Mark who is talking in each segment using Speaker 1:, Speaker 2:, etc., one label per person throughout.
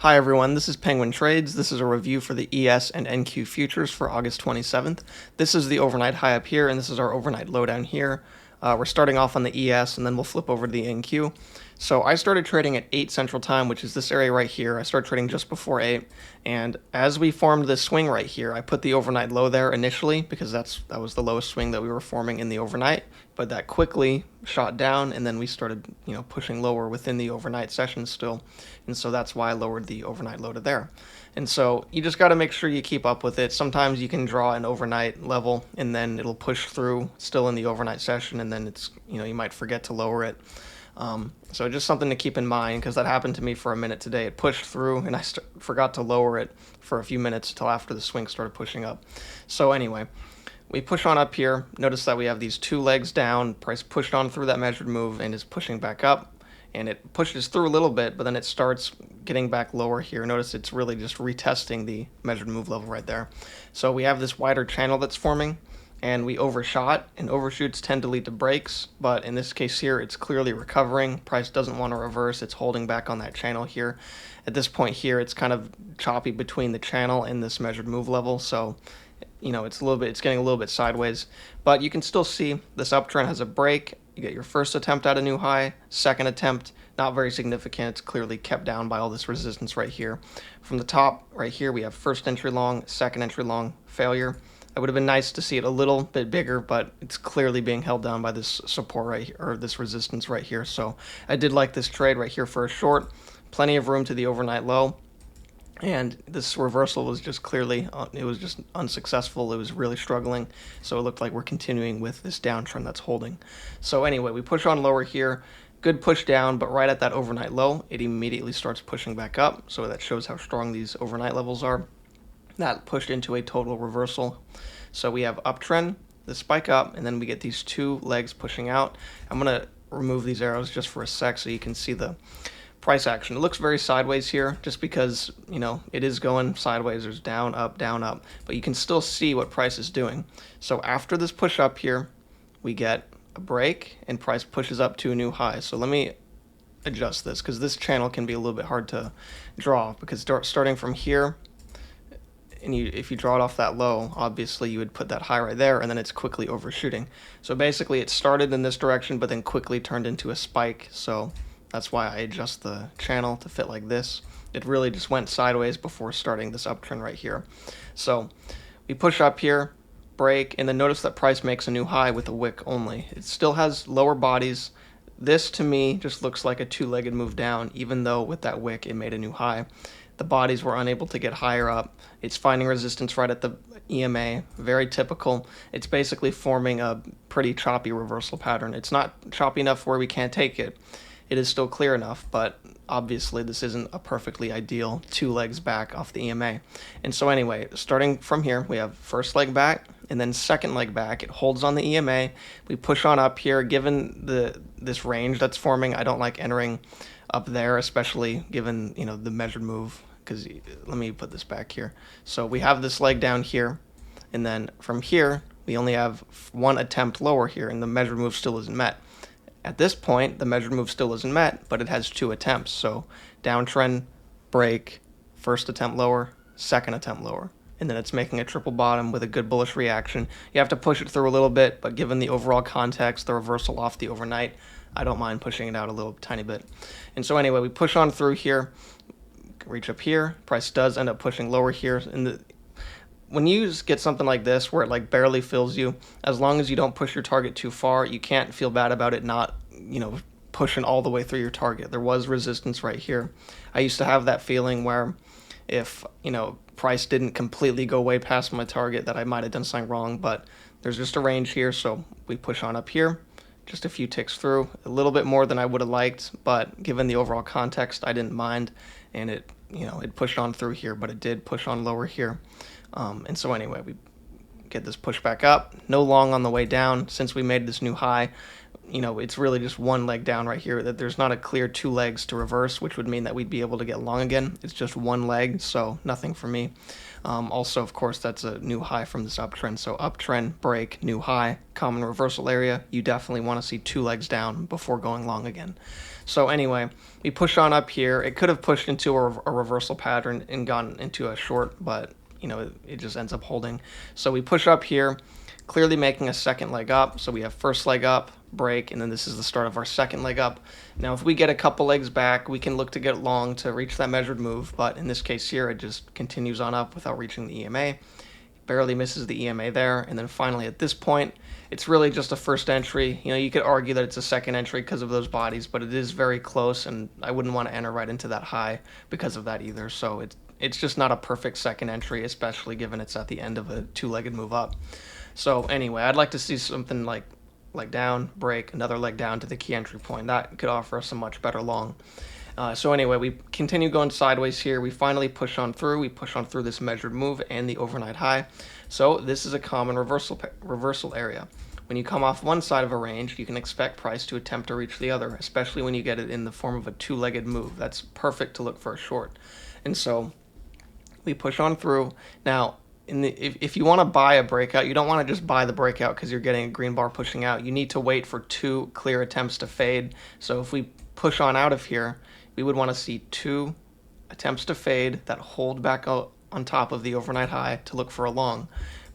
Speaker 1: Hi everyone, this is Penguin Trades. This is a review for the ES and NQ futures for August 27th. This is the overnight high up here, and this is our overnight low down here. We're starting off on the ES, and then we'll flip over to the NQ. So I started trading at 8 Central Time, which is this area right here. I started trading just before 8, and as we formed this swing right here, I put the overnight low there initially because that was the lowest swing that we were forming in the overnight, but that quickly shot down, and then we started pushing lower within the overnight session still, and so that's why I lowered the overnight low to there. And so you just got to make sure you keep up with it. Sometimes you can draw an overnight level and then it'll push through still in the overnight session, and then it's you might forget to lower it. So just something to keep in mind, because that happened to me for a minute today. It pushed through and I forgot to lower it for a few minutes until after the swing started pushing up. So anyway, we push on up here. Notice that we have these two legs down. Price pushed on through that measured move and is pushing back up. And it pushes through a little bit, but then it starts getting back lower here. Notice it's really just retesting the measured move level right there. So we have this wider channel that's forming, and we overshot, and overshoots tend to lead to breaks, but in this case here, it's clearly recovering. Price doesn't want to reverse. It's holding back on that channel here. At this point here, it's kind of choppy between the channel and this measured move level, so it's getting a little bit sideways, but you can still see this uptrend has a break. You get your first attempt at a new high, second attempt, not very significant. It's clearly kept down by all this resistance right here. From the top right here, we have first entry long, second entry long, failure. It would have been nice to see it a little bit bigger, but it's clearly being held down by this support right here, or this resistance right here. So I did like this trade right here for a short. Plenty of room to the overnight low. And this reversal was just clearly, it was just unsuccessful. It was really struggling. So it looked like we're continuing with this downtrend that's holding. So anyway, we push on lower here. Good push down, but right at that overnight low, it immediately starts pushing back up. So that shows how strong these overnight levels are. That pushed into a total reversal. So we have uptrend, the spike up, and then we get these two legs pushing out. I'm going to remove these arrows just for a sec so you can see the price action. It looks very sideways here just because, it is going sideways. There's down, up, but you can still see what price is doing. So after this push up here, we get a break and price pushes up to a new high. So let me adjust this because this channel can be a little bit hard to draw, because starting from here, and if you draw it off that low, obviously you would put that high right there, and then it's quickly overshooting. So basically it started in this direction, but then quickly turned into a spike. So that's why I adjust the channel to fit like this. It really just went sideways before starting this uptrend right here. So we push up here, break, and then notice that price makes a new high with a wick only. It still has lower bodies. This to me just looks like a two-legged move down, even though with that wick it made a new high. The bodies were unable to get higher up. It's finding resistance right at the EMA, very typical. It's basically forming a pretty choppy reversal pattern. It's not choppy enough where we can't take it. It is still clear enough, but obviously this isn't a perfectly ideal two legs back off the EMA. And so anyway, starting from here, we have first leg back and then second leg back. It holds on the EMA. We push on up here. Given this range that's forming, I don't like entering up there, especially given the measured move, because let me put this back here. So we have this leg down here, and then from here we only have one attempt lower here, and the measured move still isn't met. At this point, the measured move still isn't met, but it has two attempts. So downtrend, break, first attempt lower, second attempt lower. And then it's making a triple bottom with a good bullish reaction. You have to push it through a little bit, but given the overall context, the reversal off the overnight, I don't mind pushing it out a little tiny bit. And so anyway, we push on through here, reach up here. Price does end up pushing lower here. And when you get something like this where it like barely fills you, as long as you don't push your target too far, you can't feel bad about it not, pushing all the way through your target. There was resistance right here. I used to have that feeling where if, price didn't completely go way past my target, that I might have done something wrong, but there's just a range here, so we push on up here, just a few ticks through, a little bit more than I would have liked, but given the overall context, I didn't mind, and it pushed on through here, but it did push on lower here. And so anyway, we get this push back up, no long on the way down. Since we made this new high, it's really just one leg down right here. That there's not a clear two legs to reverse, which would mean that we'd be able to get long again. It's just one leg, so nothing for me. Also, of course, that's a new high from this uptrend. So uptrend, break, new high, common reversal area. You definitely want to see two legs down before going long again. So anyway, we push on up here. It could have pushed into a reversal pattern and gone into a short, but it just ends up holding. So we push up here, clearly making a second leg up. So we have first leg up, break, and then this is the start of our second leg up. Now if we get a couple legs back, we can look to get long to reach that measured move, but in this case here, it just continues on up without reaching the EMA. Barely misses the EMA there, and then finally at this point, it's really just a first entry. You could argue that it's a second entry because of those bodies, but it is very close, and I wouldn't want to enter right into that high because of that either. So it's just not a perfect second entry, especially given it's at the end of a two-legged move up. So anyway, I'd like to see something like leg down, break, another leg down to the key entry point. That could offer us a much better long. So anyway, we continue going sideways here. We finally push on through. We push on through this measured move and the overnight high. So this is a common reversal area. When you come off one side of a range, you can expect price to attempt to reach the other, especially when you get it in the form of a two-legged move. That's perfect to look for a short. And so we push on through. Now, if you want to buy a breakout, you don't want to just buy the breakout because you're getting a green bar pushing out. You need to wait for two clear attempts to fade. So if we push on out of here, we would want to see two attempts to fade that hold back out on top of the overnight high to look for a long.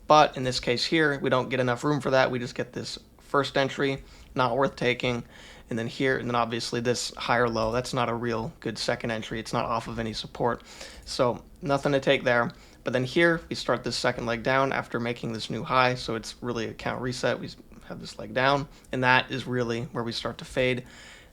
Speaker 1: But in this case here, we don't get enough room for that. We just get this first entry, not worth taking. And then here, and then obviously this higher low, that's not a real good second entry. It's not off of any support. So nothing to take there. But then here, we start this second leg down after making this new high. So it's really a count reset. We have this leg down, and that is really where we start to fade.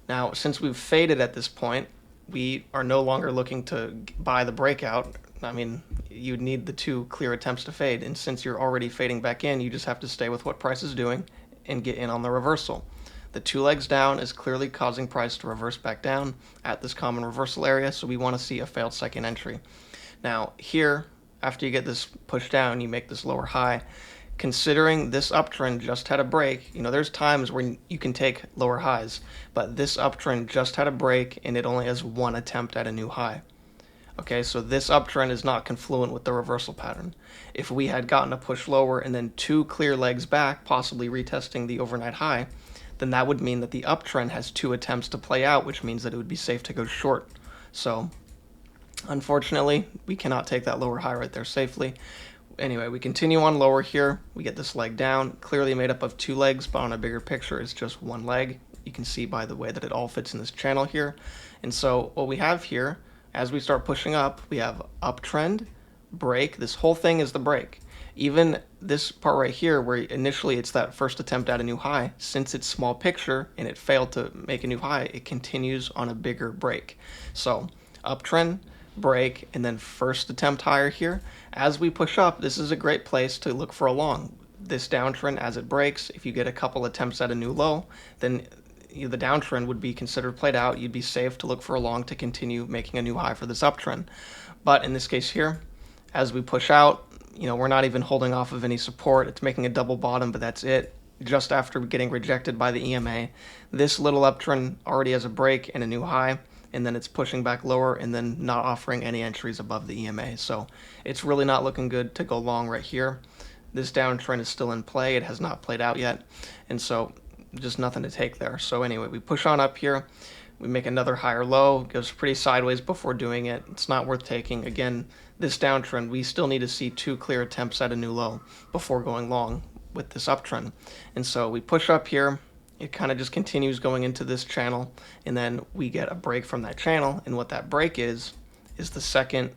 Speaker 1: Now, since we've faded at this point, we are no longer looking to buy the breakout. I mean, you'd need the two clear attempts to fade, and since you're already fading back in, you just have to stay with what price is doing and get in on the reversal. The two legs down is clearly causing price to reverse back down at this common reversal area, so we want to see a failed second entry. Now, here, after you get this push down, you make this lower high. Considering this uptrend just had a break, there's times when you can take lower highs, but this uptrend just had a break and it only has one attempt at a new high. Okay, so this uptrend is not confluent with the reversal pattern. If we had gotten a push lower and then two clear legs back, possibly retesting the overnight high, then that would mean that the uptrend has two attempts to play out, which means that it would be safe to go short. So, unfortunately, we cannot take that lower high right there safely. Anyway, we continue on lower here. We get this leg down, clearly made up of two legs, but on a bigger picture, it's just one leg. You can see by the way that it all fits in this channel here. And so what we have here, as we start pushing up, we have uptrend, break. This whole thing is the break. Even this part right here, where initially it's that first attempt at a new high, since it's small picture and it failed to make a new high, it continues on a bigger break. So uptrend, break, and then first attempt higher here. As we push up, this is a great place to look for a long. This downtrend, as it breaks, if you get a couple attempts at a new low, then the downtrend would be considered played out. You'd be safe to look for a long to continue making a new high for this uptrend. But in this case here, as we push out, we're not even holding off of any support. It's making a double bottom, but that's it. Just after getting rejected by the EMA, this little uptrend already has a break and a new high, and then it's pushing back lower and then not offering any entries above the EMA. So it's really not looking good to go long right here. This downtrend is still in play. It has not played out yet. And so just nothing to take there. So anyway, we push on up here. We make another higher low. It goes pretty sideways before doing it. It's not worth taking. Again, this downtrend, we still need to see two clear attempts at a new low before going long with this uptrend. And so we push up here. It kind of just continues going into this channel, and then we get a break from that channel, and what that break is the second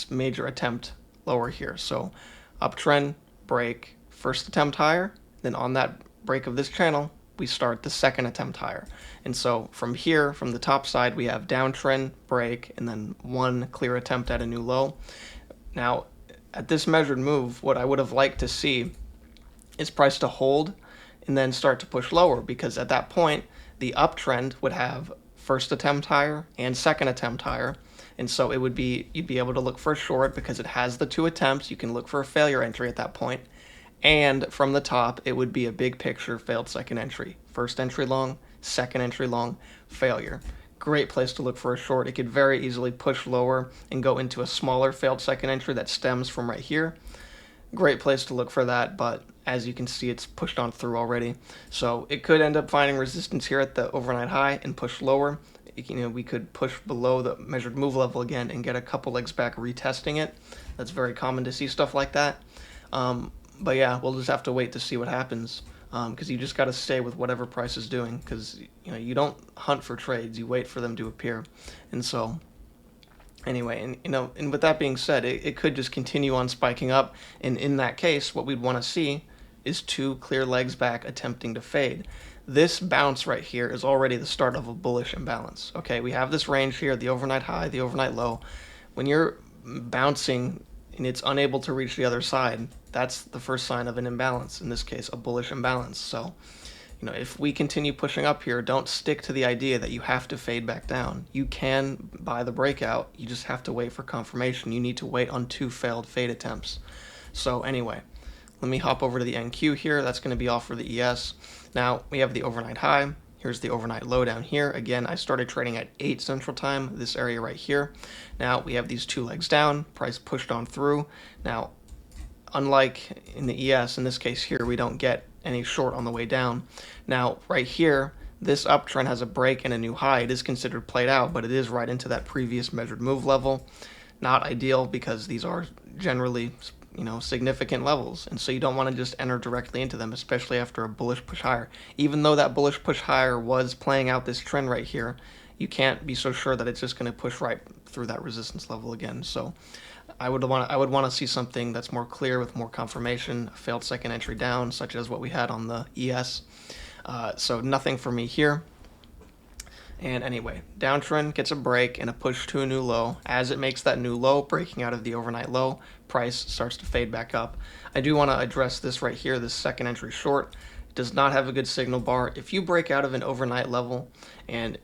Speaker 1: major attempt lower here. So uptrend, break, first attempt higher, then on that break of this channel, we start the second attempt higher. And so from here, from the top side, we have downtrend, break, and then one clear attempt at a new low. Now, at this measured move, what I would have liked to see is price to hold and then start to push lower, because at that point, the uptrend would have first attempt higher and second attempt higher. And so you'd be able to look for a short because it has the two attempts. You can look for a failure entry at that point. And from the top, it would be a big picture failed second entry. First entry long, second entry long, failure. Great place to look for a short. It could very easily push lower and go into a smaller failed second entry that stems from right here. Great place to look for that, but as you can see, it's pushed on through already. So it could end up finding resistance here at the overnight high and push lower. we could push below the measured move level again and get a couple legs back retesting it. That's very common to see stuff like that. But yeah, we'll just have to wait to see what happens, because you just got to stay with whatever price is doing, because you don't hunt for trades, you wait for them to appear. And so anyway, and with that being said, it could just continue on spiking up, and in that case, what we'd want to see is two clear legs back attempting to fade. This bounce right here is already the start of a bullish imbalance. Okay, we have this range here, the overnight high, the overnight low. When you're bouncing and it's unable to reach the other side, that's the first sign of an imbalance, in this case, a bullish imbalance. So, if we continue pushing up here, don't stick to the idea that you have to fade back down. You can buy the breakout, you just have to wait for confirmation. You need to wait on 2 failed fade attempts. So anyway, let me hop over to the NQ here. That's going to be off for the ES. Now, we have the overnight high. Here's the overnight low down here. Again, I started trading at 8 Central Time, this area right here. Now, we have these 2 legs down. Price pushed on through. Now, unlike in the ES, in this case here, we don't get any short on the way down. Now, right here, this uptrend has a break and a new high. It is considered played out, but it is right into that previous measured move level. Not ideal, because these are generally significant levels, and so you don't want to just enter directly into them, especially after a bullish push higher. Even though that bullish push higher was playing out this trend right here, you can't be so sure that it's just going to push right through that resistance level again. So I would want to see something that's more clear with more confirmation, a failed second entry down, such as what we had on the ES. So nothing for me here. And anyway, downtrend gets a break and a push to a new low. As it makes that new low, breaking out of the overnight low, price starts to fade back up. I do want to address this right here, this second entry short. It does not have a good signal bar. If you break out of an overnight level and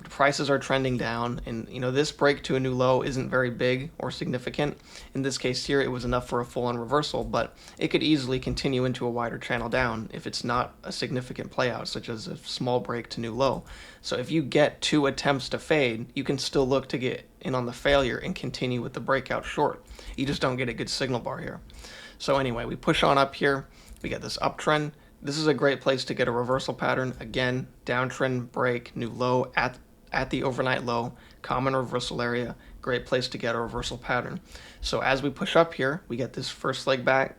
Speaker 1: prices are trending down, and this break to a new low isn't very big or significant. In this case here, it was enough for a full-on reversal, but it could easily continue into a wider channel down if it's not a significant playout, such as a small break to new low. So if you get 2 attempts to fade, you can still look to get in on the failure and continue with the breakout short. You just don't get a good signal bar here. So anyway, we push on up here. We get this uptrend. This is a great place to get a reversal pattern. Again, downtrend break, new low at the overnight low, common reversal area, great place to get a reversal pattern. So as we push up here, we get this first leg back,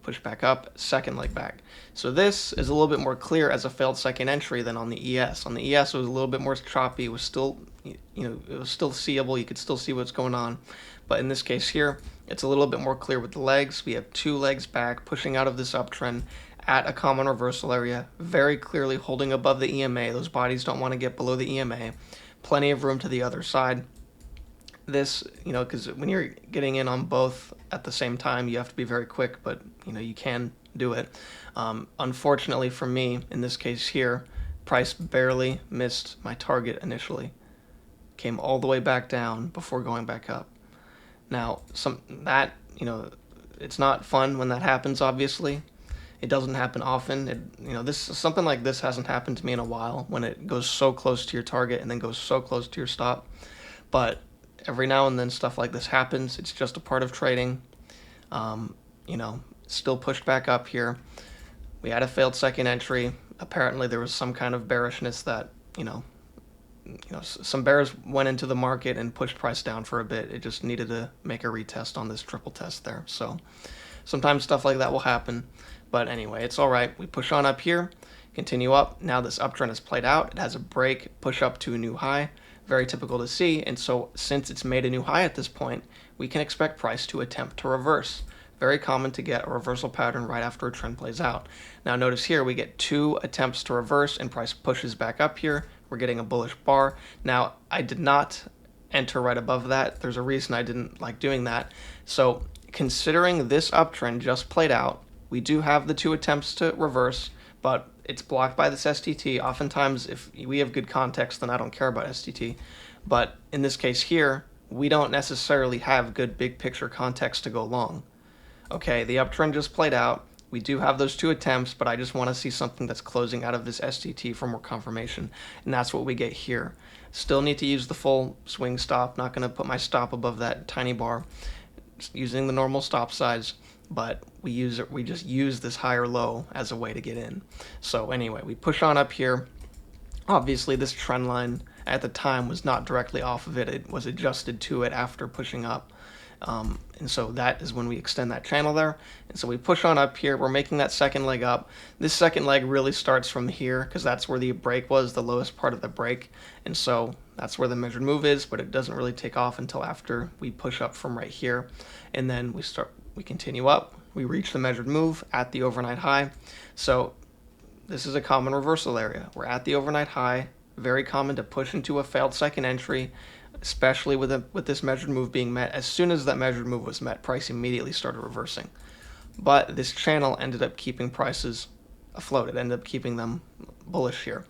Speaker 1: push back up, second leg back. So this is a little bit more clear as a failed second entry than on the ES. On the ES, it was a little bit more choppy. It was still, it was still seeable. You could still see what's going on. But in this case here, it's a little bit more clear with the legs. We have 2 legs back, pushing out of this uptrend at a common reversal area, very clearly holding above the EMA. Those bodies don't want to get below the EMA. Plenty of room to the other side. This, because when you're getting in on both at the same time, you have to be very quick, but, you can do it. Unfortunately for me, in this case here, price barely missed my target initially. Came all the way back down before going back up. Now, it's not fun when that happens, obviously. It doesn't happen often. Something like this hasn't happened to me in a while, when it goes so close to your target and then goes so close to your stop. But every now and then stuff like this happens. It's just a part of trading. Still pushed back up here. We had a failed second entry. Apparently there was some kind of bearishness that, some bears went into the market and pushed price down for a bit. It just needed to make a retest on this triple test there. So sometimes stuff like that will happen. But anyway, it's all right. We push on up here, continue up. Now this uptrend has played out. It has a break, push up to a new high. Very typical to see. And so since it's made a new high at this point, we can expect price to attempt to reverse. Very common to get a reversal pattern right after a trend plays out. Now notice here we get 2 attempts to reverse and price pushes back up here. We're getting a bullish bar. Now I did not enter right above that. There's a reason I didn't like doing that. So considering this uptrend just played out, we do have the 2 attempts to reverse, but it's blocked by this STT. Oftentimes, if we have good context, then I don't care about STT. But in this case here, we don't necessarily have good big picture context to go long. Okay, the uptrend just played out. We do have those 2 attempts, but I just want to see something that's closing out of this STT for more confirmation, and that's what we get here. Still need to use the full swing stop. Not going to put my stop above that tiny bar. Just using the normal stop size. But we just use this higher low as a way to get in. So anyway, we push on up here. Obviously this trend line at the time was not directly off of it. It was adjusted to it after pushing up. And so that is when we extend that channel there. And so we push on up here. We're making that second leg up. This second leg really starts from here because that's where the break was, the lowest part of the break. And so that's where the measured move is, but it doesn't really take off until after we push up from right here. And then we continue up. We reach the measured move at the overnight high. So this is a common reversal area. We're at the overnight high. Very common to push into a failed second entry, especially with this measured move being met. As soon as that measured move was met, price immediately started reversing. But this channel ended up keeping prices afloat. It ended up keeping them bullish here.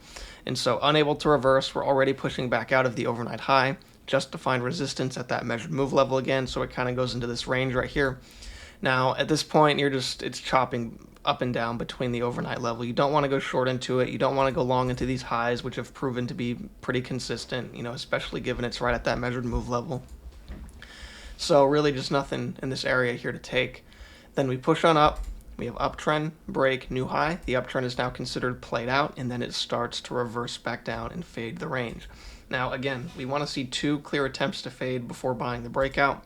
Speaker 1: And so unable to reverse, we're already pushing back out of the overnight high just to find resistance at that measured move level again. So it kind of goes into this range right here. Now, at this point, it's chopping up and down between the overnight level. You don't want to go short into it. You don't want to go long into these highs, which have proven to be pretty consistent, especially given it's right at that measured move level. So really just nothing in this area here to take. Then we push on up. We have uptrend, break, new high. The uptrend is now considered played out, and then it starts to reverse back down and fade the range. Now, again, we want to see 2 clear attempts to fade before buying the breakout.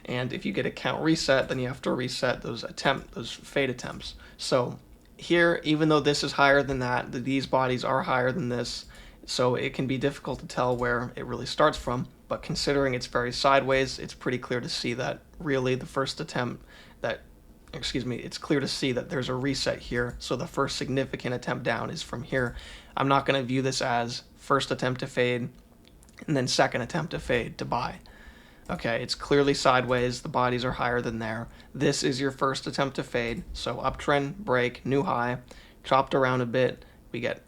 Speaker 1: And if you get a count reset, then you have to reset those fade attempts. So here, even though this is higher than that, these bodies are higher than this, so it can be difficult to tell where it really starts from. But considering it's very sideways, it's pretty clear to see that really the first attempt it's clear to see that there's a reset here. So the first significant attempt down is from here. I'm not going to view this as first attempt to fade and then second attempt to fade to buy. Okay, it's clearly sideways. The bodies are higher than there. This is your first attempt to fade. So uptrend, break, new high, chopped around a bit. We get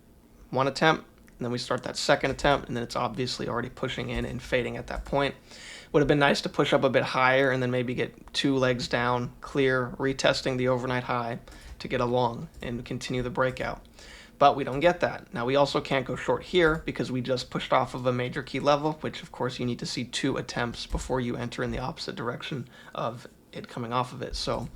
Speaker 1: 1 attempt, and then we start that second attempt, and then it's obviously already pushing in and fading at that point. Would have been nice to push up a bit higher and then maybe get 2 legs down, clear, retesting the overnight high to get a long and continue the breakout. But we don't get that. Now, we also can't go short here because we just pushed off of a major key level, which, of course, you need to see 2 attempts before you enter in the opposite direction of it coming off of it. So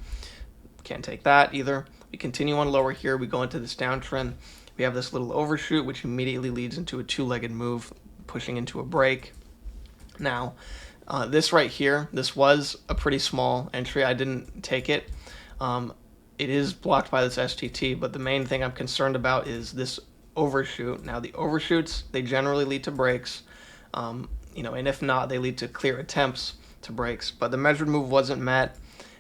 Speaker 1: can't take that either. We continue on lower here. We go into this downtrend. We have this little overshoot, which immediately leads into a 2-legged move, pushing into a break. Now, this right here, this was a pretty small entry. I didn't take it. It is blocked by this STT, but the main thing I'm concerned about is this overshoot. Now, the overshoots, they generally lead to breaks, and if not, they lead to clear attempts to breaks. But the measured move wasn't met,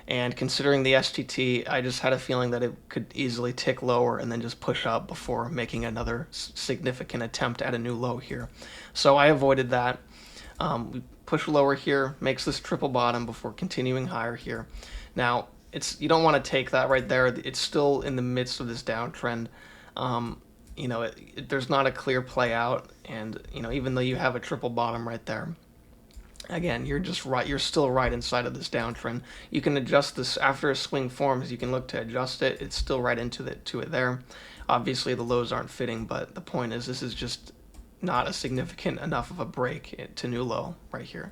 Speaker 1: and considering the STT, I just had a feeling that it could easily tick lower and then just push up before making another significant attempt at a new low here. So I avoided that. We push lower here, makes this triple bottom before continuing higher here. Now, you don't want to take that right there. It's still in the midst of this downtrend. There's not a clear play out, and even though you have a triple bottom right there, again, you're just right. You're still right inside of this downtrend. You can adjust this after a swing forms. You can look to adjust it. It's still right into it there. Obviously, the lows aren't fitting, but the point is this is just not a significant enough of a break to new low right here.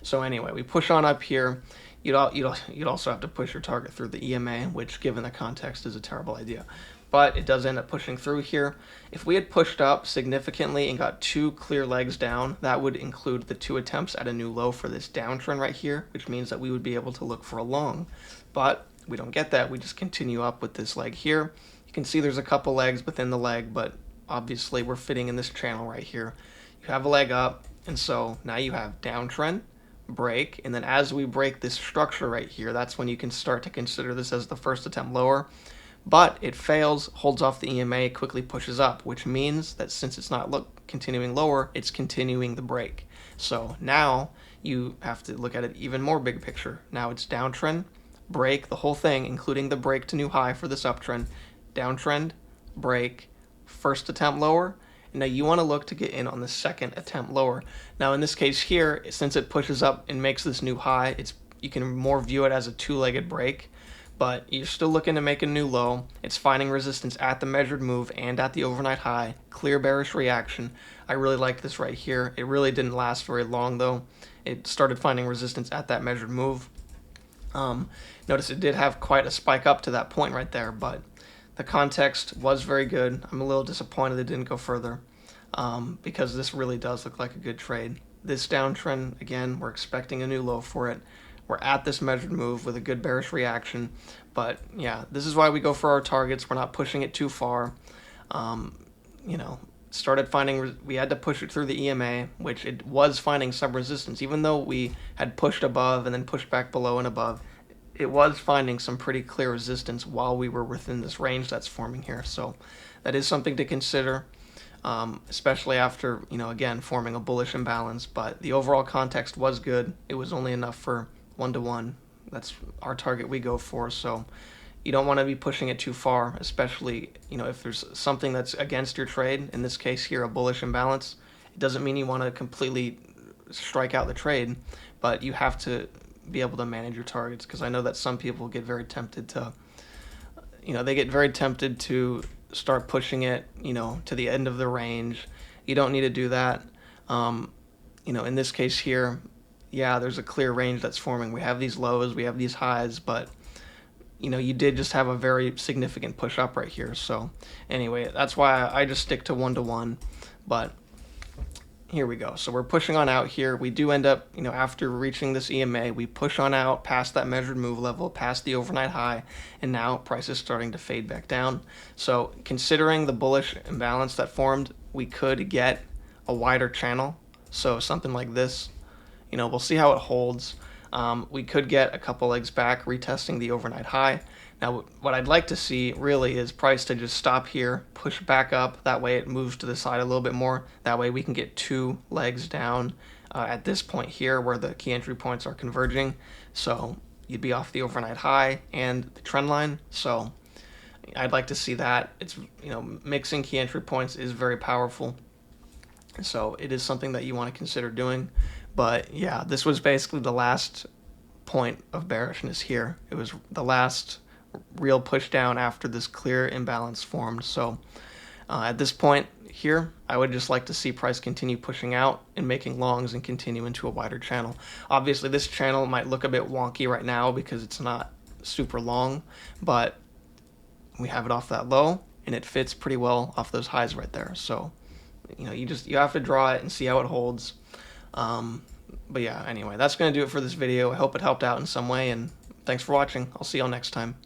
Speaker 1: So anyway, we push on up here. You'd also have to push your target through the EMA, which, given the context, is a terrible idea. But it does end up pushing through here. If we had pushed up significantly and got 2 clear legs down, that would include the 2 attempts at a new low for this downtrend right here, which means that we would be able to look for a long. But we don't get that. We just continue up with this leg here. You can see there's a couple legs within the leg, but obviously we're fitting in this channel right here. You have a leg up, and so now you have downtrend, break, and then as we break this structure right here, that's when you can start to consider this as the first attempt lower. But it fails, holds off the EMA, quickly pushes up, which means that since it's not continuing lower, it's continuing the break. So now you have to look at it even more big picture. Now it's downtrend, break, the whole thing, including the break to new high for this uptrend, downtrend, break, first attempt lower. Now you want to look to get in on the second attempt lower. Now in this case here, since it pushes up and makes this new high, you can more view it as a 2-legged break, but you're still looking to make a new low. It's finding resistance at the measured move and at the overnight high. Clear bearish reaction. I really like this right here. It really didn't last very long though. It started finding resistance at that measured move. Notice it did have quite a spike up to that point right there, but the context was very good. I'm a little disappointed it didn't go further. because this really does look like a good trade. This downtrend, again, we're expecting a new low for it. We're at this measured move with a good bearish reaction. But yeah, this is why we go for our targets. We're not pushing it too far. You know, started finding, we had to push it through the EMA, which it was finding some resistance. Even though we had pushed above and then pushed back below and above, it was finding some pretty clear resistance while we were within this range that's forming here. So that is something to consider, especially after, again, forming a bullish imbalance. But the overall context was good. It was only enough for 1-to-1. That's our target we go for. So you don't want to be pushing it too far, especially, if there's something that's against your trade, in this case here, a bullish imbalance. It doesn't mean you want to completely strike out the trade, but you have to be able to manage your targets, because I know that some people get very tempted to, they get very tempted to start pushing it, to the end of the range. You don't need to do that. In this case here, yeah, there's a clear range that's forming. We have these lows, we have these highs, but you did just have a very significant push up right here. So anyway, that's why I just stick to 1-to-1. But here we go. So we're pushing on out here. We do end up, after reaching this EMA, we push on out past that measured move level, past the overnight high, and now price is starting to fade back down. So considering the bullish imbalance that formed, we could get a wider channel. So something like this, we'll see how it holds. We could get a couple legs back, retesting the overnight high. Now, what I'd like to see really is price to just stop here, push back up. That way it moves to the side a little bit more. That way we can get 2 legs down at this point here where the key entry points are converging. So you'd be off the overnight high and the trend line. So I'd like to see that. It's, mixing key entry points is very powerful. So it is something that you want to consider doing. But yeah, this was basically the last point of bearishness here. It was the last real push down after this clear imbalance formed. So at this point here, I would just like to see price continue pushing out and making longs and continue into a wider channel. Obviously, this channel might look a bit wonky right now because it's not super long, but we have it off that low and it fits pretty well off those highs right there. So you have to draw it and see how it holds. But yeah, anyway, that's going to do it for this video. I hope it helped out in some way, and thanks for watching. I'll see y'all next time.